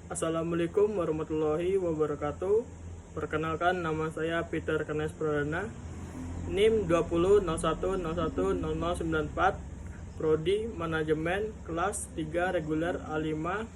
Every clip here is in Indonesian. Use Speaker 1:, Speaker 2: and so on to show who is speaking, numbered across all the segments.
Speaker 1: Assalamualaikum warahmatullahi wabarakatuh. Perkenalkan, nama saya Peter Kenes Pradana, NIM 2001010094, Prodi Manajemen, kelas 3 reguler A5,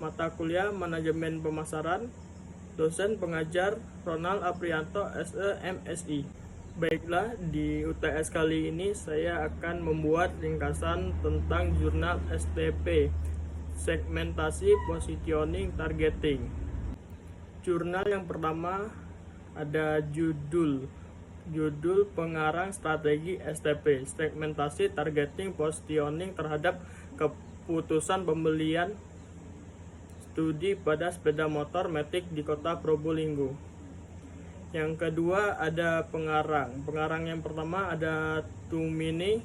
Speaker 1: mata kuliah Manajemen Pemasaran, dosen pengajar Ronald Aprianto SE MSI. Baiklah, di UTS kali ini saya akan membuat ringkasan tentang jurnal STP, segmentasi, positioning, targeting. Jurnal yang pertama ada judul pengarang strategi STP, segmentasi, targeting, positioning terhadap keputusan pembelian studi pada sepeda motor matic di kota Probolinggo. Yang kedua ada pengarang yang pertama ada Tumini,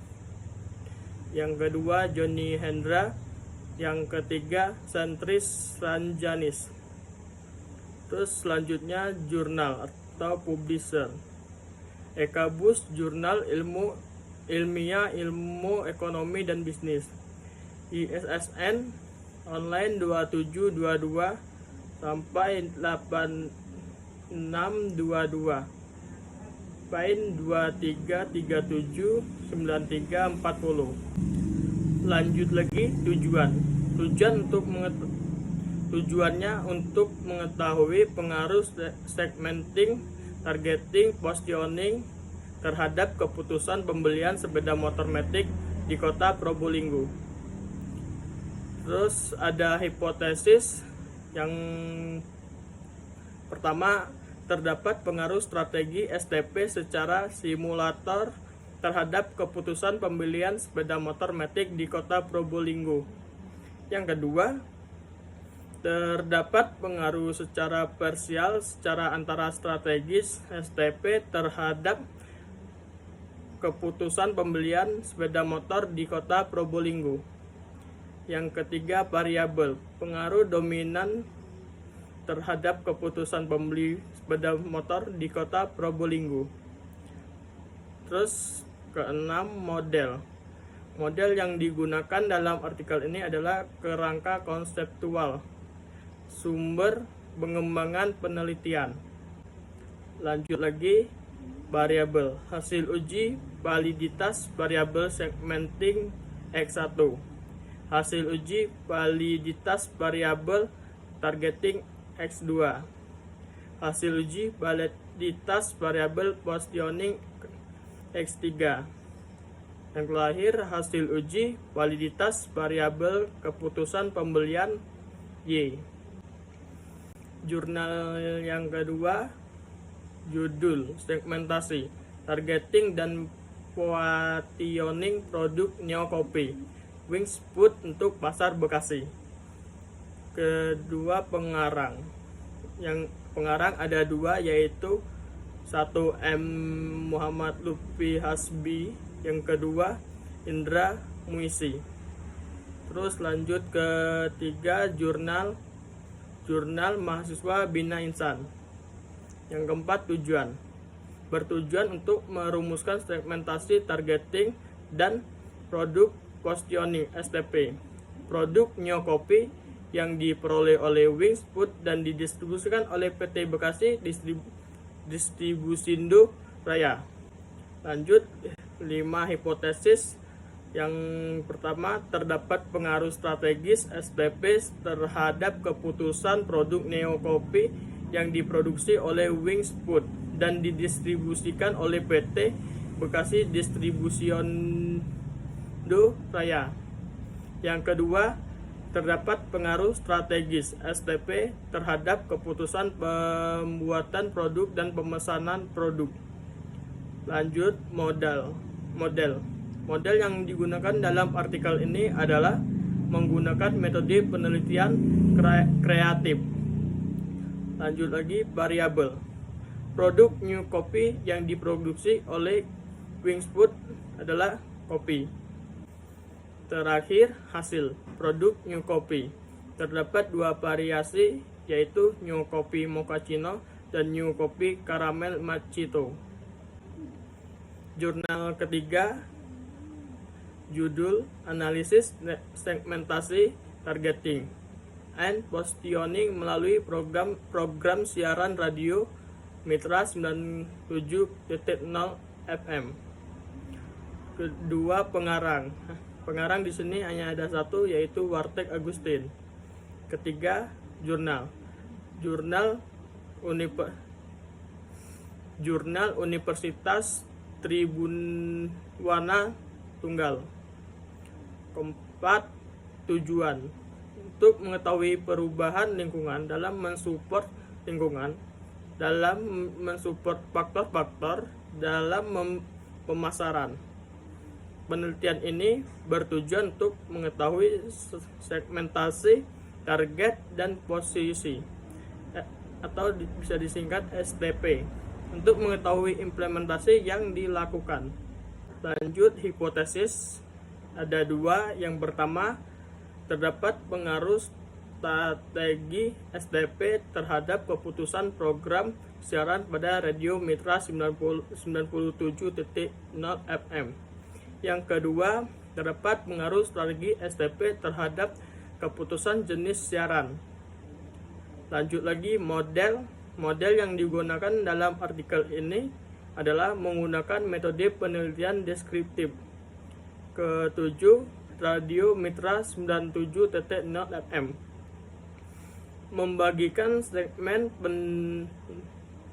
Speaker 1: yang kedua Joni Hendra, yang ketiga Sentris Ranjanis. Terus selanjutnya jurnal atau publisher, Ekabus, jurnal ilmiah ilmu ekonomi dan bisnis. ISSN online 2722 sampai 8622, PAIN 23379340. Lanjut lagi, tujuannya untuk mengetahui pengaruh segmenting, targeting, positioning terhadap keputusan pembelian sepeda motor matic di kota Probolinggo. Terus ada hipotesis yang pertama, terdapat pengaruh strategi STP secara simulator terhadap keputusan pembelian sepeda motor matic di kota Probolinggo. Yang kedua, terdapat pengaruh secara parsial secara antara strategis STP terhadap keputusan pembelian sepeda motor di kota Probolinggo. Yang ketiga, variabel, pengaruh dominan terhadap keputusan pembeli sepeda motor di kota Probolinggo. Terus keenam, model yang digunakan dalam artikel ini adalah kerangka konseptual, sumber pengembangan penelitian. Lanjut lagi, variabel, hasil uji validitas variabel segmenting X1, hasil uji validitas variabel targeting X2, hasil uji validitas variabel positioning X3. Yang terakhir, hasil uji validitas variabel keputusan pembelian Y. Jurnal yang kedua, judul segmentasi, targeting dan positioning produk Neokopi, Wings Food untuk pasar Bekasi. Kedua, pengarang. Yang pengarang ada dua, yaitu satu M. Muhammad Lutfi Hasbi, yang kedua Indra Muisi. Terus lanjut ke tiga, jurnal mahasiswa Bina Insan. Yang keempat, bertujuan untuk merumuskan segmentasi, targeting, dan produk positioning STP produk Neokopi yang diperoleh oleh Wings Food dan didistribusikan oleh PT Bekasi Distribusindo Raya. Lanjut, 5 hipotesis. Yang pertama, terdapat pengaruh strategis STP terhadap keputusan produk Neokopi yang diproduksi oleh Wings Food dan didistribusikan oleh PT Bekasi Distribusindo Raya. Yang kedua, terdapat pengaruh strategis STP terhadap keputusan pembuatan produk dan pemesanan produk. Lanjut, model yang digunakan dalam artikel ini adalah menggunakan metode penelitian kreatif. Lanjut lagi, variabel, produk Neokopi yang diproduksi oleh Wings Food adalah kopi. Terakhir, hasil produk Neokopi. Terdapat 2 variasi, yaitu Neokopi Mochaccino dan Neokopi Caramel Macchiato. Jurnal ketiga, judul analisis segmentasi targeting. and Positioning melalui program siaran radio Mitra 97.0 FM. Kedua, pengarang. Pengarang di sini hanya ada satu, yaitu Wartek Agustin. Ketiga, jurnal. Jurnal Universitas Tribunwana Tunggal. Keempat, tujuan. Untuk mengetahui perubahan lingkungan dalam mensupport lingkungan, dalam mensupport faktor-faktor dalam pemasaran. Penelitian ini bertujuan untuk mengetahui segmentasi, target, dan posisi, atau bisa disingkat STP, untuk mengetahui implementasi yang dilakukan. Lanjut, hipotesis. Ada dua. Yang pertama, terdapat pengaruh strategi STP terhadap keputusan program siaran pada radio Mitra 97.0 FM. Yang kedua, terdapat pengaruh strategi STP terhadap keputusan jenis siaran. Lanjut lagi, model. Model yang digunakan dalam artikel ini adalah menggunakan metode penelitian deskriptif. Ketujuh, radio Mitra 97.0 FM membagikan segmen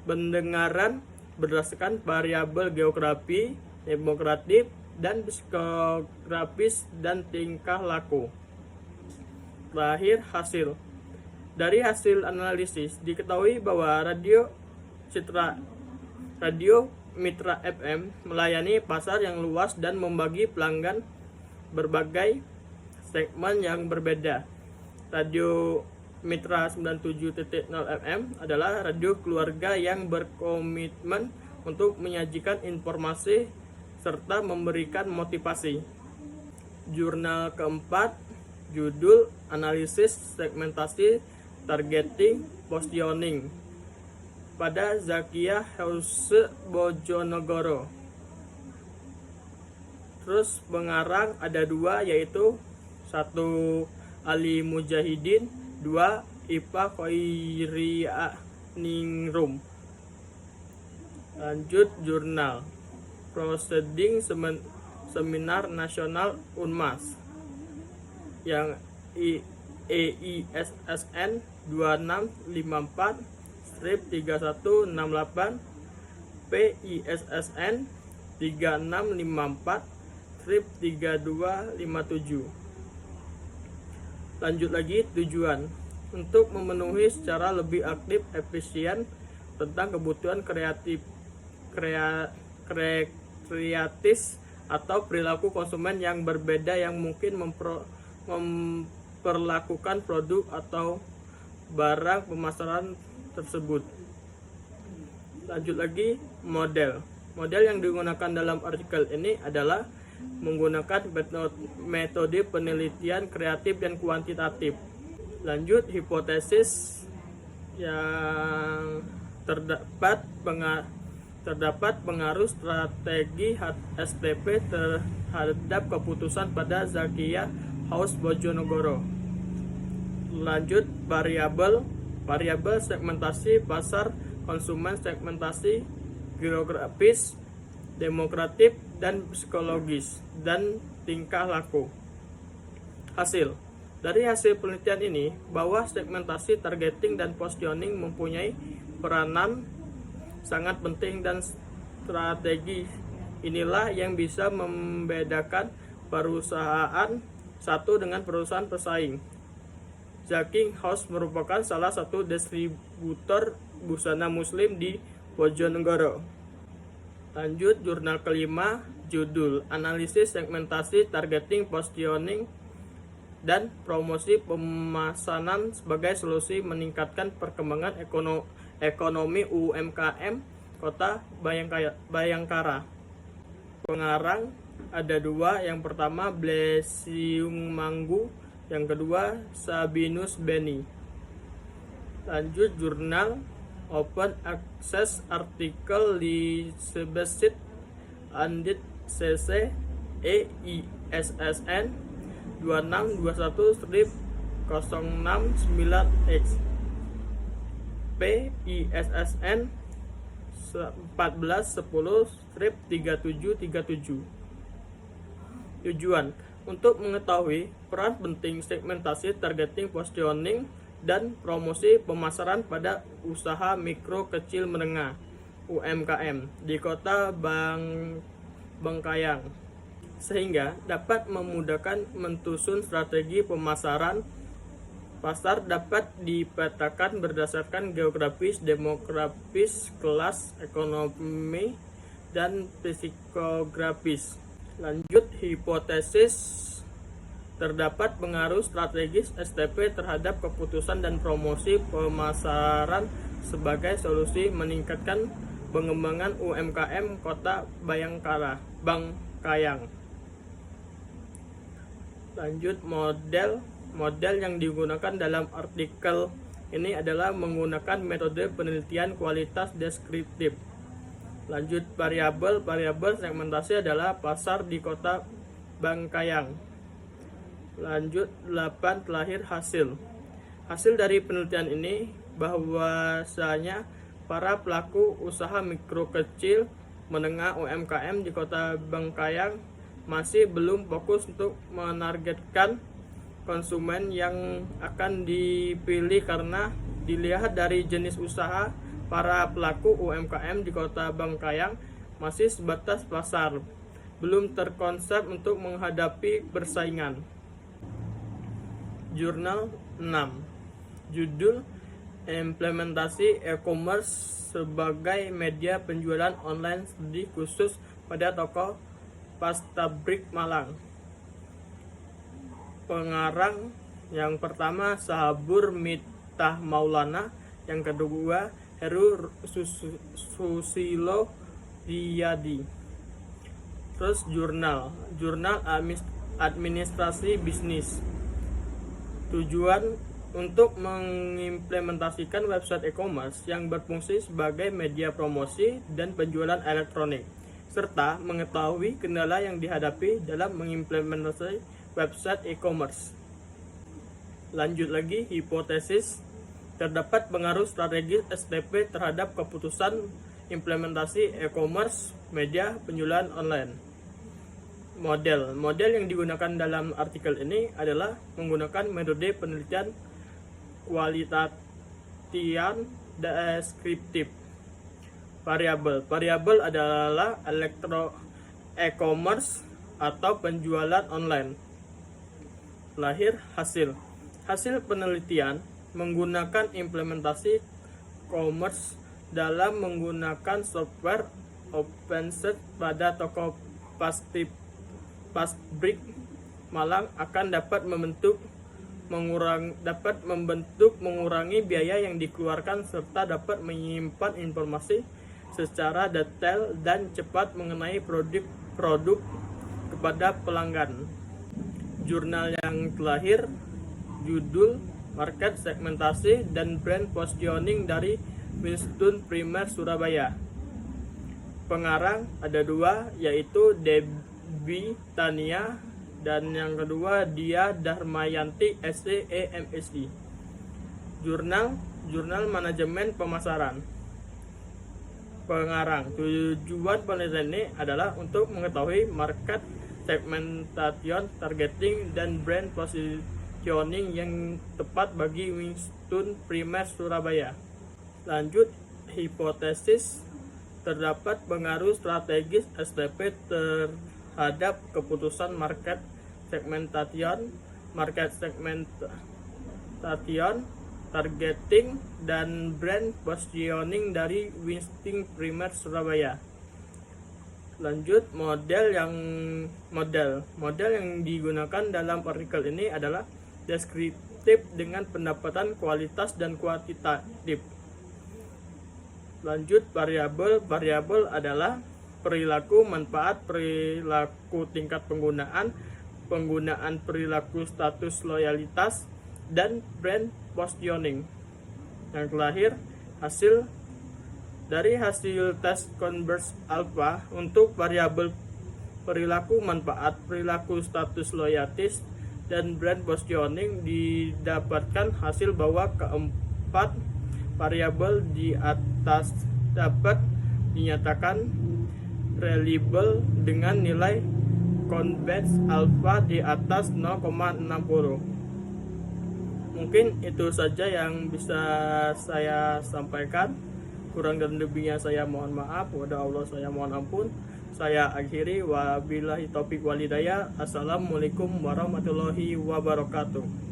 Speaker 1: pendengaran berdasarkan variabel geografi, demografis, dan psikografis dan tingkah laku. Terakhir, hasil. Dari hasil analisis diketahui bahwa radio Mitra FM melayani pasar yang luas dan membagi pelanggan berbagai segmen yang berbeda. Radio Mitra 97.0 FM adalah radio keluarga yang berkomitmen untuk menyajikan informasi serta memberikan motivasi. Jurnal keempat, judul Analisis Segmentasi Targeting Positioning pada Zakia House Bojonegoro. Terus pengarang ada dua, yaitu satu Ali Mujahidin, dua Ipa Khoirianingrum. Lanjut, jurnal Proceeding Seminar Nasional Unmas yang EISSN 2654/3168, PISSN 3654/3257. Lanjut lagi, tujuan. Untuk memenuhi secara lebih aktif, efisien tentang kebutuhan kreatis atau perilaku konsumen yang berbeda yang mungkin memperlakukan produk atau barang pemasaran tersebut. Lanjut lagi, model. Model yang digunakan dalam artikel ini adalah menggunakan metode penelitian kreatif dan kuantitatif. Lanjut, hipotesis. Yang terdapat pengaruh strategi STP terhadap keputusan pada Zakia House Bojonegoro. Lanjut, variabel segmentasi pasar konsumen, segmentasi geografis, demografis, dan psikologis, dan tingkah laku. Hasil. Dari hasil penelitian ini, bahwa segmentasi, targeting, dan positioning mempunyai peranan sangat penting dan strategi. Inilah yang bisa membedakan perusahaan satu dengan perusahaan pesaing. Zakia House merupakan salah satu distributor busana muslim di Bojonegoro. Lanjut, jurnal kelima, judul Analisis Segmentasi Targeting Positioning dan Promosi Pemasanan sebagai Solusi Meningkatkan Perkembangan Ekonomi UMKM Kota Bayangkara. Pengarang ada dua. Yang pertama, Blesiung Manggu. Yang kedua, Sabinus Beni. Lanjut, jurnal Open Access Article Licensed Andit CC EISSN 069X PISSN 1410-3737. Tujuan untuk mengetahui peran penting segmentasi, targeting, positioning, dan promosi pemasaran pada usaha mikro kecil menengah UMKM di Kota Bangkayang, sehingga dapat memudahkan mensusun strategi pemasaran. Pasar dapat dipetakan berdasarkan geografis, demografis, kelas ekonomi, dan psikografis. Lanjut, hipotesis. Terdapat pengaruh strategis STP terhadap keputusan dan promosi pemasaran sebagai solusi meningkatkan pengembangan UMKM Kota Bangkayang. Lanjut, model yang digunakan dalam artikel ini adalah menggunakan metode penelitian kualitas deskriptif. Lanjut, variabel segmentasi adalah pasar di Kota Bangkayang. Lanjut, 8 terakhir hasil dari penelitian ini bahwasanya para pelaku usaha mikro kecil menengah UMKM di Kota Bangkayang masih belum fokus untuk menargetkan konsumen yang akan dipilih karena dilihat dari jenis usaha, para pelaku UMKM di Kota Bangkayang masih sebatas pasar, belum terkonsep untuk menghadapi persaingan. Jurnal 6. Judul Implementasi E-commerce sebagai media penjualan online studi khusus pada toko Pastabrik Malang. Pengarang yang pertama Sahabur Miftah Maulana, yang kedua Heru Susilo Riyadi. Terus jurnal administrasi bisnis. Tujuan untuk mengimplementasikan website e-commerce yang berfungsi sebagai media promosi dan penjualan elektronik, serta mengetahui kendala yang dihadapi dalam mengimplementasi website e-commerce. Lanjut lagi, hipotesis. Terdapat pengaruh strategis STP terhadap keputusan implementasi e-commerce media penjualan online. Model yang digunakan dalam artikel ini adalah menggunakan metode penelitian kualitatian deskriptif. Variabel adalah e-commerce atau penjualan online. Lahir hasil penelitian menggunakan implementasi commerce dalam menggunakan software OpenSearch pada toko Pastabrik Malang akan dapat mengurangi biaya yang dikeluarkan serta dapat menyimpan informasi secara detail dan cepat mengenai produk kepada pelanggan. Jurnal yang terakhir, judul Market Segmentasi dan Brand Positioning dari Winston Primer Surabaya. Pengarang ada dua, yaitu Debbie Tania dan yang kedua Dia Darmayanti SCE MSI. Jurnal Manajemen Pemasaran. Pengarang, tujuan penelitian ini adalah untuk mengetahui market segmentation, targeting, dan brand positioning yang tepat bagi Winston Primer Surabaya. Lanjut, hipotesis. Terdapat pengaruh strategis STP terhadap keputusan market segmentation, targeting, dan brand positioning dari Winston Primer Surabaya. Lanjut, model yang digunakan dalam artikel ini adalah deskriptif dengan pendapatan kualitas dan kuantitatif. Lanjut, variabel adalah perilaku manfaat, perilaku tingkat penggunaan, perilaku status loyalitas, dan brand positioning. Yang terakhir, dari hasil tes Converse Alpha untuk variabel perilaku manfaat, perilaku status loyalitas, dan brand positioning didapatkan hasil bahwa keempat variabel di atas dapat dinyatakan reliable dengan nilai convex alpha di atas 0,60. Mungkin itu saja yang bisa saya sampaikan. Kurang dan lebihnya saya mohon maaf. Kepada Allah saya mohon ampun. Saya akhiri, wabillahi taufik walhidayah. Assalamualaikum warahmatullahi wabarakatuh.